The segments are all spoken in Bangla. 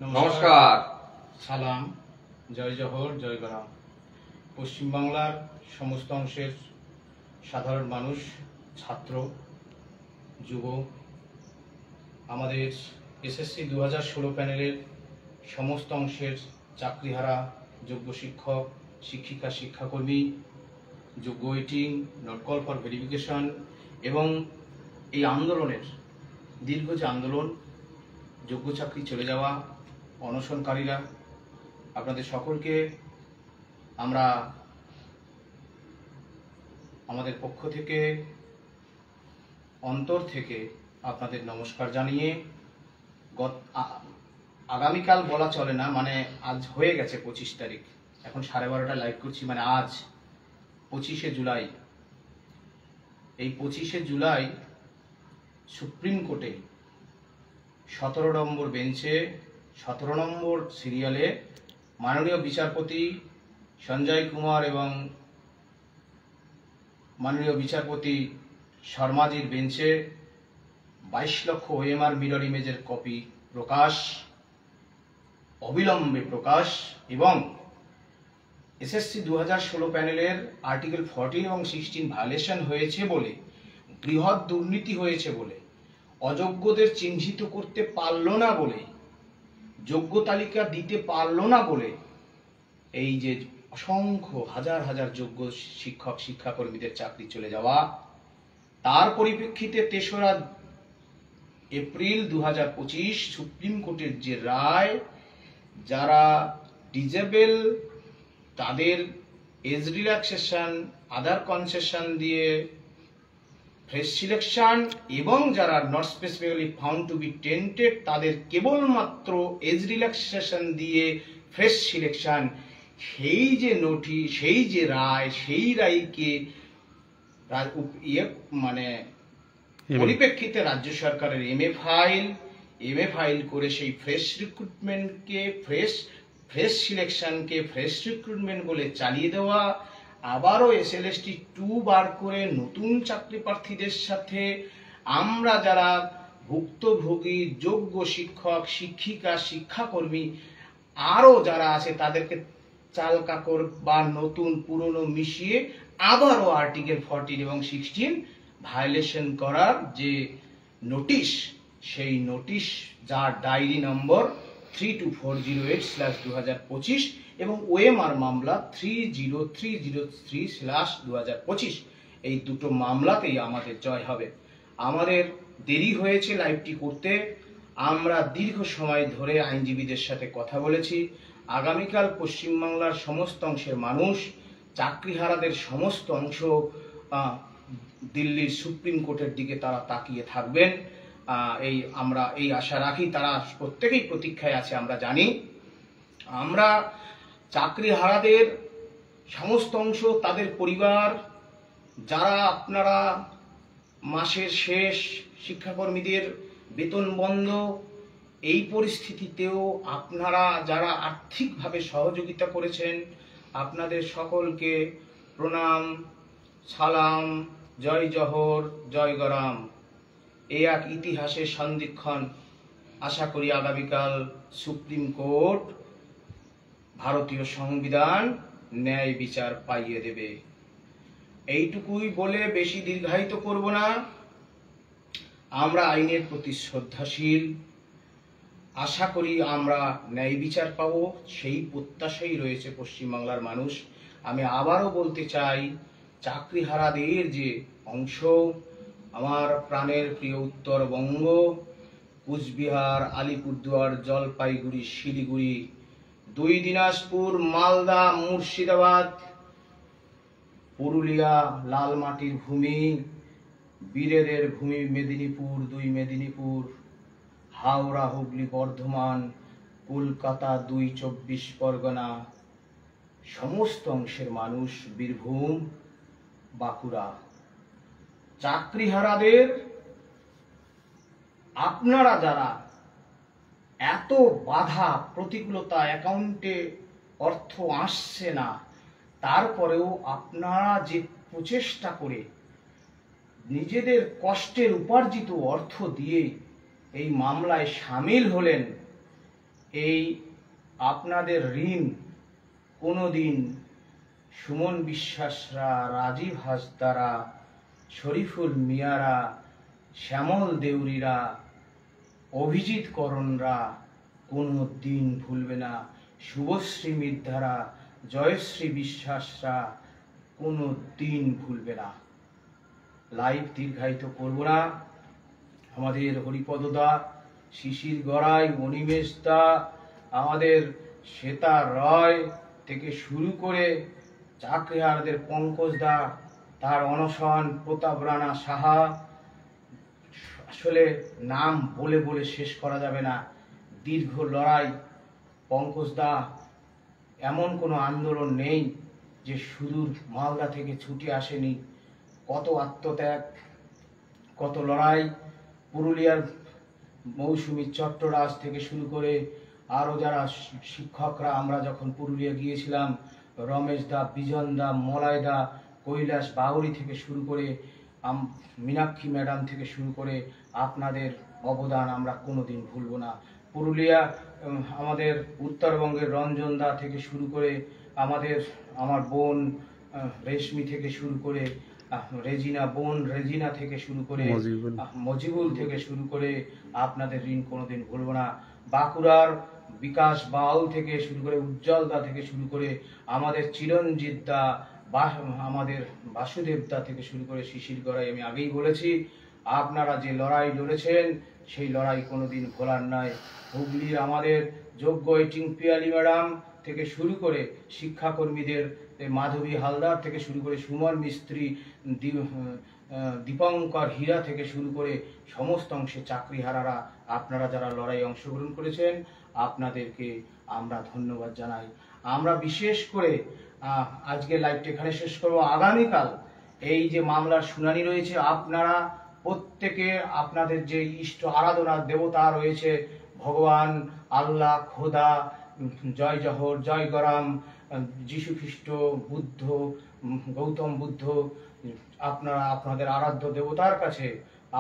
নমস্কার, সালাম, জয় জহর, জয় গরাম। পশ্চিমবাংলার সমস্ত অংশের সাধারণ মানুষ, ছাত্র, যুব, আমাদের এসএসসি 2016 প্যানেলের সমস্ত অংশের চাকরিহারা যোগ্য শিক্ষক, শিক্ষিকা, শিক্ষাকর্মী, যোগ্য waiting, not call for verification এবং এই আন্দোলনের দীর্ঘ যে আন্দোলন, যোগ্য চাকরি চলে যাওয়া, অনশনকারীরা, আপনাদের সকলকে আমরা আমাদের পক্ষ থেকে অন্তর থেকে আপনাদের নমস্কার জানিয়ে আগামীকাল বলা চলে না, মানে আজ হয়ে গেছে 25 তারিখ, এখন 12:30 লাইভ করছি, মানে আজ 25শে জুলাই। এই 25শে জুলাই সুপ্রিম কোর্টে 17 নম্বর বেঞ্চে 17 নম্বর সিরিয়ালে মাননীয় বিচারপতি সঞ্জয় কুমার এবং মাননীয় বিচারপতি শর্মাজির বেঞ্চে 22 লক্ষ ওএমআর মিরর ইমেজের কপি প্রকাশ, অবিলম্বে প্রকাশ, এবং এসএসসি 2016 প্যানেলের আর্টিকেল 14 এবং 16 ভায়োলেশন হয়েছে বলে, বৃহৎ দুর্নীতি হয়েছে বলে, অযোগ্যদের চিহ্নিত করতে পারল না বলে, যোগ্য তালিকা দিতে পারল না বলে এই যে অসংখ্য হাজার হাজার যোগ্য শিক্ষক শিক্ষাকর্মীদের চাকরি চলে যাওয়া, তার পরিপ্রেক্ষিতে 3রা এপ্রিল 2025 সুপ্রিম কোর্টের যে রায়, যারা ডিজেবল তাদের এজ রিল্যাক্সেশন, আদার কনসেশন দিয়ে ফ্রেশ সিলেকশন, এবং যারা not specifically found to be tainted তাদের কেবলমাত্র এজ রিল্যাক্সেশন দিয়ে ফ্রেশ সিলেকশন, সেই যে নোটিশ, সেই যে রায়, সেই রায়কে মানে পরিপ্রেক্ষিতে রাজ্য সরকারের এমএ ফাইল করে সেই ফ্রেশ রিক্রুটমেন্টকে, ফ্রেশ সিলেকশনকে ফ্রেশ রিক্রুটমেন্ট বলে চালিয়ে দেওয়া, আবারও এসএলএসটি 2 বার করে নতুন চাকরি প্রার্থীদের সাথে আমরা যারা ভুক্তভোগী যোগ্য শিক্ষক শিক্ষিকা শিক্ষাকর্মী আরও যারা আছে তাদেরকে চাল কাকড় বা নতুন পুরনো মিশিয়ে আবারও আর্টিকেল 14 এবং 16 ভায়োলেশন করার যে নোটিশ, সেই নোটিশ যার ডায়েরি নম্বর 32408/2025 এবং ওএমআর মামলা 30303/2025, এই দুটো মামলাতেই আমাদের জয় হবে। আমাদের দেরি হয়েছে লাইভটি করতে, আমরা দীর্ঘ সময় ধরে আইনজীবীদের সাথে কথা বলেছি। আগামীকাল পশ্চিমবাংলার সমস্ত অংশের মানুষ, চাকরিহারাদের সমস্ত অংশ দিল্লির সুপ্রিম কোর্টের দিকে তারা তাকিয়ে থাকবেন, আমরা এই আশা রাখি। তারা প্রত্যেকেই প্রতীক্ষায় আছে, আমরা জানি। আমরা চাকরিহারাদের সমস্ত অংশ, তাদের পরিবার, যারা আপনারা মাসের শেষ, শিক্ষাকর্মীদের বেতন বন্ধ, এই পরিস্থিতিতেও আপনারা যারা আর্থিকভাবে সহযোগিতা করেছেন, আপনাদের সকলকে প্রণাম, সালাম, জয় জহর, জয় গরাম। এই এক ইতিহাসের সন্ধিক্ষণ। আশা করি আগামীকাল সুপ্রিম কোর্ট ভারতীয় সংবিধান ন্যায় বিচার পাইয়ে দেবে। এইটুকুই বলে বেশি দীর্ঘায়িত করব না। আমরা আইনের প্রতি শ্রদ্ধাশীল, আশা করি আমরা ন্যায় বিচার পাব, সেই প্রত্যাশাই রয়েছে পশ্চিমবাংলার মানুষ। আমি আবারও বলতে চাই, চাকরিহারাদের যে অংশ, আমার প্রাণের প্রিয় উত্তরবঙ্গ, কুচবিহার, আলিপুরদুয়ার, জলপাইগুড়ি, শিলিগুড়ি, 2 দিনাজপুর, মালদা, মুর্শিদাবাদ, পুরুলিয়া, লাল মাটির ভূমি, বীরেদের ভূমি, মেদিনীপুর, 2 মেদিনীপুর, হাওড়া, হুগলি, বর্ধমান, কলকাতা, 2 24 পরগনা, সমস্ত অংশের মানুষ, বীরভূম, বাঁকুড়া, চাকরিহারাদের আপনারা যারা এত বাধা প্রতিকূলতা, অ্যাকাউন্টে অর্থ আসছে না, তারপরেও আপনারা যে প্রচেষ্টা করে নিজেদের কষ্টের উপার্জিত অর্থ দিয়ে এই মামলায় সামিল হলেন, এই আপনাদের ঋণ কোনোদিন সুমন বিশ্বাসরা, রাজীব হাসদারা, শরীফুল মিয়ারা, শ্যামল দেউরিরা, অভিজিৎ করণরা কোনো দিন ভুলবে না। শুভশ্রী মিদ্ধারা, জয়শ্রী বিশ্বাসরা কোনো দিন ভুলবে না। লাইভ দীর্ঘায়িত করব না। আমাদের হরিপদদা, শিশির গড়াই, অনিমেষ দা, আমাদের শ্বেতা রয় থেকে শুরু করে চাকরিহারাদের পঙ্কজ দা, তার অনশন, প্রতাপ রানা সাহা, আসলে নাম বলে বলে শেষ করা যাবে না। দীর্ঘ লড়াই। পঙ্কজ দা, এমন কোনো আন্দোলন নেই যে সুদূর মালদা থেকে ছুটে আসেনি। কত আত্মত্যাগ, কত লড়াই। পুরুলিয়ার মৌসুমী চট্টরাজ থেকে শুরু করে আরও যারা শিক্ষকরা, আমরা যখন পুরুলিয়া গিয়েছিলাম, রমেশ দা, বিজন দা, মলয় দা, কৈলাস বাউরি থেকে শুরু করে মীনাক্ষী ম্যাডাম থেকে শুরু করে আপনাদের অবদান আমরা কোনোদিন ভুলব না। পুরুলিয়া আমাদের উত্তরবঙ্গের রঞ্জন দা থেকে শুরু করে আমার বোন রেশমি থেকে শুরু করে রেজিনা থেকে শুরু করে মজিবুল থেকে শুরু করে আপনাদের ঋণ কোনোদিন ভুলব না। বাঁকুড়ার বিকাশ বাউল থেকে শুরু করে উজ্জ্বল দা থেকে শুরু করে আমাদের চিরঞ্জিত দা, আমাদের বাসুদেব দা থেকে শুরু করে শিশির গড়াই, আমি আগেই বলেছি আপনারা যে লড়াই লড়েছেন সেই লড়াই কোনোদিন ভোলার নয়। হুগলির আমাদের যোগ্য এটিং পিয়ালি ম্যাডাম থেকে শুরু করে শিক্ষাকর্মীদের মাধবী হালদার থেকে শুরু করে সুমন মিস্ত্রি, দীপঙ্কর হীরা থেকে শুরু করে সমস্ত অংশে চাকরিহারারা, আপনারা যারা লড়াই অংশগ্রহণ করেছেন আপনাদেরকে আমরা ধন্যবাদ জানাই। আমরা বিশেষ করে আজকে লাইভটা এখানে শেষ করব। আগামীকাল এই যে মামলার শুনানি রয়েছে, আপনারা প্রত্যেকে আপনাদের যে ইষ্ট আরাধনার দেবতা রয়েছে, ভগবান, আল্লাহ, খোদা, জয় জহর, জয় গরাম, যীশু খ্রিস্ট, বুদ্ধ, গৌতম বুদ্ধ, আপনারা আপনাদের আরাধ্য দেবতার কাছে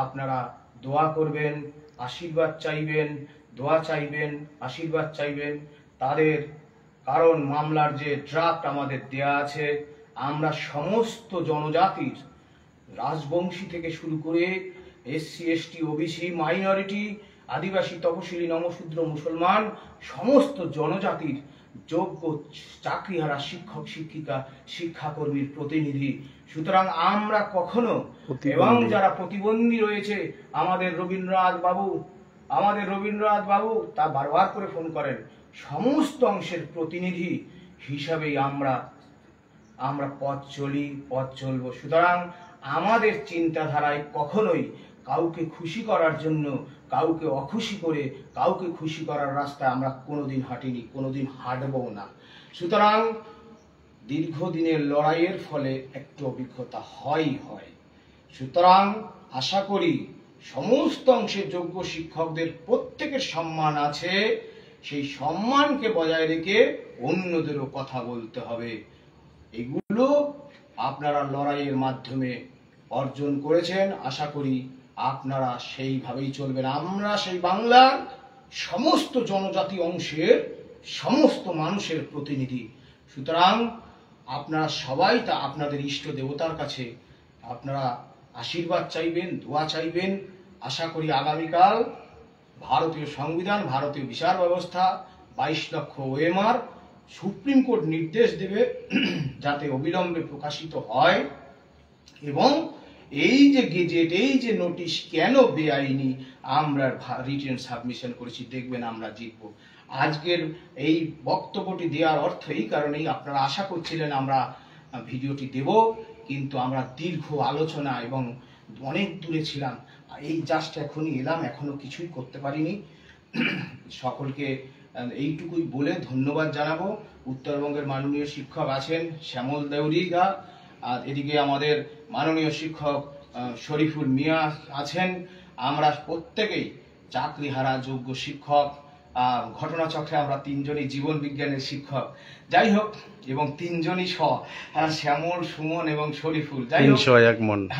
আপনারা দোয়া করবেন, আশীর্বাদ চাইবেন, দোয়া চাইবেন, আশীর্বাদ চাইবেন তাদের। কারণ মামলার যে ড্রাফট আমাদের দেয়া আছে, আমরা সমস্ত জনজাতির, রাজবংশী থেকে শুরু করে এসসি, এসটি, ওবিসি, মাইনরিটি, আদিবাসী, তপশিলি, নমশূদ্র, মুসলমান, সমস্ত জনজাতির যোগ্য চাকরিহারা শিক্ষক, শিক্ষিকা, শিক্ষাকর্মীর প্রতিনিধি। সুতরাং আমরা কখনো, এবং যারা প্রতিবন্ধী রয়েছে, আমাদের রবীন্দ্রনাথ বাবু তা বারবার করে ফোন করেন, সমস্ত অংশের প্রতিনিধি হিসাবেই আমরা পথ চলবো। সুতরাং আমাদের চিন্তাধারায় কখনোই কাউকে খুশি করার জন্য, কাউকে অখুশি করে, কাউকে খুশি করার রাস্তায় আমরা কোনোদিন হাঁটিনি, কোনোদিন হাঁটবও না। সুতরাং দীর্ঘদিনের লড়াইয়ের ফলে একটু অভিজ্ঞতা হয়। সুতরাং আশা করি সমস্ত অংশের যোগ্য শিক্ষকদের প্রত্যেকের সম্মান আছে, সেই সম্মানকে বজায় রেখে অন্যদেরও কথা বলতে হবে। এগুলো আপনারা লড়াইয়ের মাধ্যমে অর্জন করেছেন। আশা করি আপনারা সেইভাবেই চলবেন। আমরা সেই বাংলার সমস্ত জনজাতি অংশের সমস্ত মানুষের প্রতিনিধি। সুতরাং আপনারা সবাই তা আপনাদের ইষ্ট দেবতার কাছে আপনারা আশীর্বাদ চাইবেন, দোয়া চাইবেন। আশা করি আগামীকাল ভারতীয় সংবিধান, ভারতীয় বিচার ব্যবস্থা, 22 লক্ষ ওএমআর, সুপ্রিম কোর্ট নির্দেশ দেবে যাতে অবিলম্বে প্রকাশিত হয়, এবং এই যে গেজেট, এই যে নোটিশ কেন বেআইনি, আমরা রিটেন সাবমিশন করেছি, দেখবেন আমরা জিতব। আজকের এই বক্তব্যটি দেওয়ার অর্থ এই কারণেই, আপনারা আশা করছিলেন আমরা ভিডিওটি দেব, কিন্তু আমরা দীর্ঘ আলোচনা এবং অনেক দূরে ছিলাম, এই জাস্ট এখনই এলাম, এখনো কিছুই করতে পারিনি। সকলকে এইটুকুই বলে ধন্যবাদ জানাবো। উত্তরবঙ্গের মাননীয় শিক্ষক আছেন শ্যামল দেউরিগা, আর এদিকে আমাদের মাননীয় শিক্ষক শরীফুল মিয়া আছেন। আমরা প্রত্যেকেই চাকরিহারা যোগ্য শিক্ষক। ঘটনাচক্রে আমরা তিনজনই জীবন বিজ্ঞানের শিক্ষক, যাই হোক, এবং তিনজনই শ্যামল, সুমন এবং শরীফুল, যাই হোক,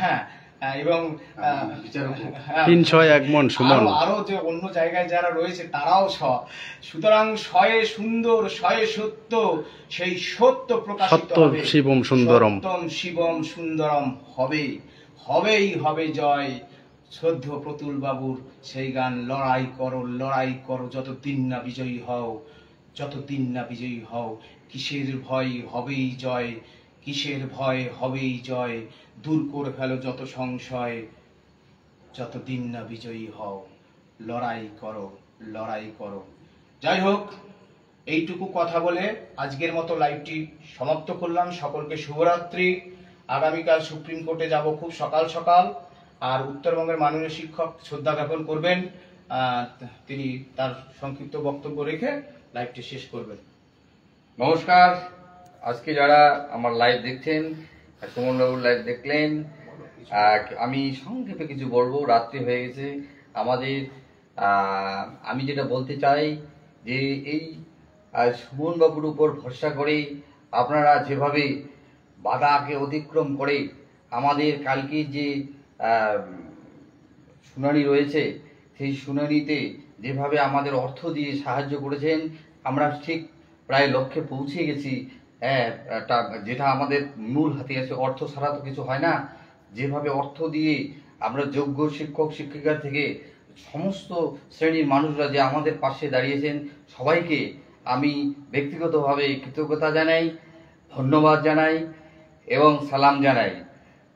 হ্যাঁ, এবং বিচারক 301 মন সুমন, আরো যে অন্য জায়গায় যারা রয়েছে তারাও সুতরাং শয়ে সুন্দর শয়ে সত্য, সেই সত্য প্রকাশিত হবে, শিবম সুন্দরম, সত্যম শিবম সুন্দরম হবে, হবেই হবে জয়। শ্রদ্ধেয় প্রতুল বাবুর সেই গান, লড়াই করো যতদিন না বিজয়ী হও, যতদিন না বিজয়ী হও, কিসের ভয় হবেই জয়, কিসের ভয় হবেই জয়, দূর করে ফেলো যত সংশয়, যতদিন না বিজয়ী হও, লড়াই করো। যাই হোক, এইটুকু কথা বলে আজকের মতো লাইভটি সমাপ্ত করলাম। সকলকে শুভরাত্রি। আগামীকাল সুপ্রিম কোর্টে যাব খুব সকাল সকাল, আর উত্তরবঙ্গের মাননীয় শিক্ষক শ্রদ্ধা জ্ঞাপন করবেন, তিনি তার সংক্ষিপ্ত বক্তব্য রেখে লাইভটি শেষ করবেন। নমস্কার, আজকে যারা আমার লাইভ দেখছেন, সুমন বাবুর লাইভ দেখলেন, আমি সংক্ষেপে কিছু বলবো, রাত্রি হয়ে গেছে আমাদের। আমি যেটা বলতে চাই যে এই সুমন বাবুর উপর ভরসা করে আপনারা যেভাবে বাধাকে অতিক্রম করে আমাদের কালকে যে শুনানি রয়েছে, সেই শুনানিতে যেভাবে আমাদের অর্থ দিয়ে সাহায্য করেছেন, আমরা ঠিক প্রায় লক্ষ্যে পৌঁছে গেছি। যেটা আমাদের মূল হাতে আছে, অর্থ ছাড়া তো কিছু হয় না। যেভাবে অর্থ দিয়ে আমরা যোগ্য শিক্ষক শিক্ষিকা থেকে সমস্ত শ্রেণীর মানুষরা যে আমাদের পাশে দাঁড়িয়েছেন, সবাইকে আমি ব্যক্তিগতভাবে কৃতজ্ঞতা জানাই, ধন্যবাদ জানাই এবং সালাম জানাই।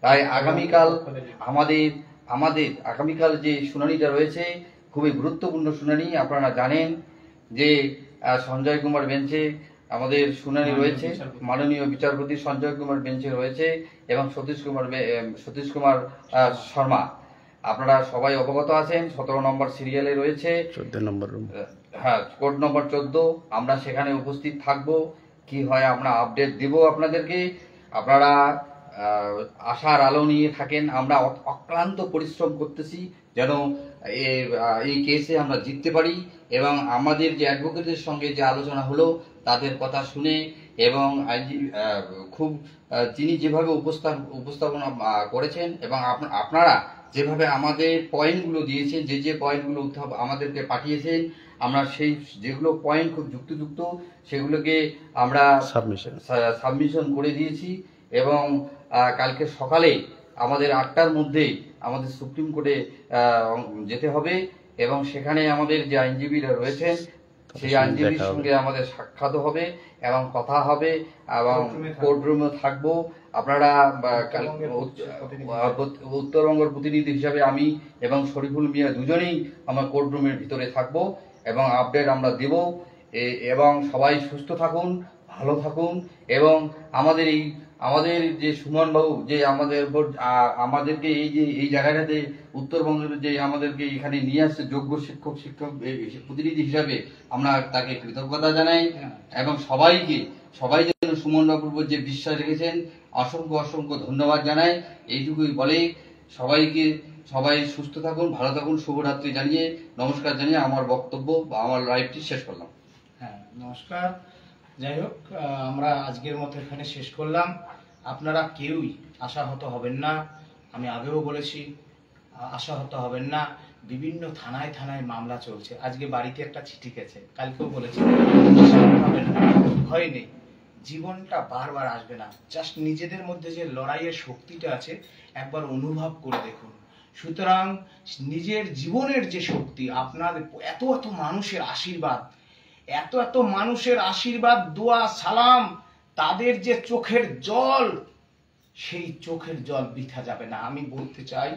তাই আগামীকাল আমাদের আগামীকাল যে শুনানিটা রয়েছে, খুবই গুরুত্বপূর্ণ শুনানি। আপনারা জানেন যে সঞ্জয় কুমার বেঞ্চে আমাদের শুনানি রয়েছে, মাননীয় বিচারপতি সঞ্জয় কুমার বেঞ্চে রয়েছে, এবং সতীশ কুমার শর্মা। আপনারা সবাই অবগত আছেন, 17 নম্বর সিরিয়ালে রয়েছে, 14 নম্বর রুম, হ্যাঁ, কোর্ট নম্বর 14। আমরা সেখানে উপস্থিত থাকব, কি হয় আমরা আপডেট দেব আপনাদেরকে। আপনারা আশার আলো নিয়ে থাকেন। আমরা অক্লান্ত পরিশ্রম করতেছি যেন এই কেসে আমরা জিততে পারি, এবং আমাদের যে অ্যাডভোকেটের সঙ্গে যে আলোচনা হলো তাদের কথা শুনে, এবং খুব তিনি যেভাবে উপস্থাপনা করেছেন, এবং আপনারা যেভাবে আমাদের পয়েন্টগুলো দিয়েছেন, যে পয়েন্টগুলো আমাদেরকে পাঠিয়েছেন, আমরা সেই যেগুলো পয়েন্ট খুব যুক্তিযুক্ত সেগুলোকে আমরা সাবমিশন করে দিয়েছি। এবং কালকে সকালে আমাদের 8টার মধ্যে আমাদের সুপ্রিম কোর্টে যেতে হবে, এবং সেখানে আমাদের যে আইনজীবীরা রয়েছেন সেই আইনজীবীর সঙ্গে আমাদের সাক্ষাৎ হবে এবং কথা হবে, এবং কোর্ট রুমে থাকবো। আপনারা উত্তরবঙ্গের প্রতিনিধি হিসাবে আমি এবং শরীফুল মিয়া দুজনেই আমরা কোর্ট রুমের ভিতরে থাকবো এবং আপডেট আমরা দেব। এবং সবাই সুস্থ থাকুন, ভালো থাকুন, এবং আমাদের যে সুমন বাবু যে আমাদেরকে এই জায়গাটাতে উত্তরবঙ্গের যে আমাদেরকে এখানে নিয়ে আসছে যোগ্য শিক্ষক প্রতিনিধি হিসাবে, আমরা তাকে কৃতজ্ঞতা জানাই। এবং সবাই যেন সুমন বাবুর উপর যে বিশ্বাস রেখেছেন, অসংখ্য ধন্যবাদ জানাই। এইটুকুই বলে সবাই সুস্থ থাকুন, ভালো থাকুন, শুভরাত্রি জানিয়ে, নমস্কার জানিয়ে আমার বক্তব্য বা আমার লাইভটি শেষ করলাম। হ্যাঁ, নমস্কার। যাই হোক, আমরা আজকের মতো এখানে শেষ করলাম। আপনারা কেউই আশাহত হবেন না, আমি আগেও বলেছি, আশাহত হবেন না। বিভিন্ন থানায় মামলা চলছে, আজকে বাড়িতে একটা চিঠি গেছে, কালকেও বলেছি, ভয় নেই, জীবনটা বারবার আসবে না। জাস্ট নিজেদের মধ্যে যে লড়াইয়ের শক্তিটা আছে একবার অনুভব করে দেখুন। সুতরাং নিজের জীবনের যে শক্তি, আপনাদের এত মানুষের আশীর্বাদ, দোয়া, সালাম, তাদের যে চোখের জল, সেই চোখের জল বৃথা যাবে না। আমি বলতে চাই,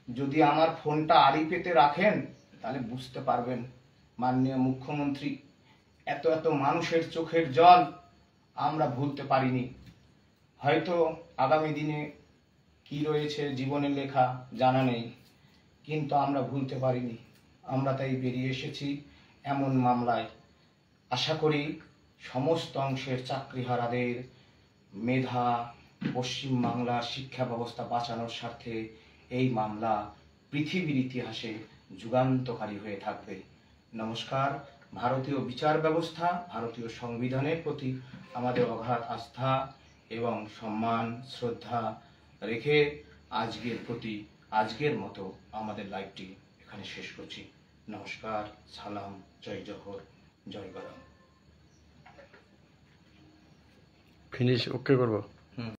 যদি আমার ফোনটা আড়ি পেতে রাখেন তাহলে বুঝতে পারবেন মাননীয় মুখ্যমন্ত্রী, এত মানুষের চোখের জল আমরা ভুলতে পারিনি। হয়তো আগামী দিনে কি রয়েছে জীবনের লেখা জানা নেই, কিন্তু আমরা ভুলতে পারিনি। আমরা তাই বেরিয়ে এসেছি এমন মামলায়। আশা করি সমস্ত অংশের চাকরিহারাদের মেধা, পশ্চিমবাংলার শিক্ষা ব্যবস্থা বাঁচানোর স্বার্থে এই মামলা পৃথিবীর ইতিহাসে যুগান্তকারী হয়ে থাকবে। নমস্কার। ভারতীয় বিচার ব্যবস্থা, ভারতীয় সংবিধানের প্রতি আমাদের অগাধ আস্থা এবং সম্মান, শ্রদ্ধা রেখে আজকের মতো আমাদের লাইভটি এখানে শেষ করছি। নমস্কার, সালাম, জয় জহর, জয় গরম। ফিনিশ ওকে করবো।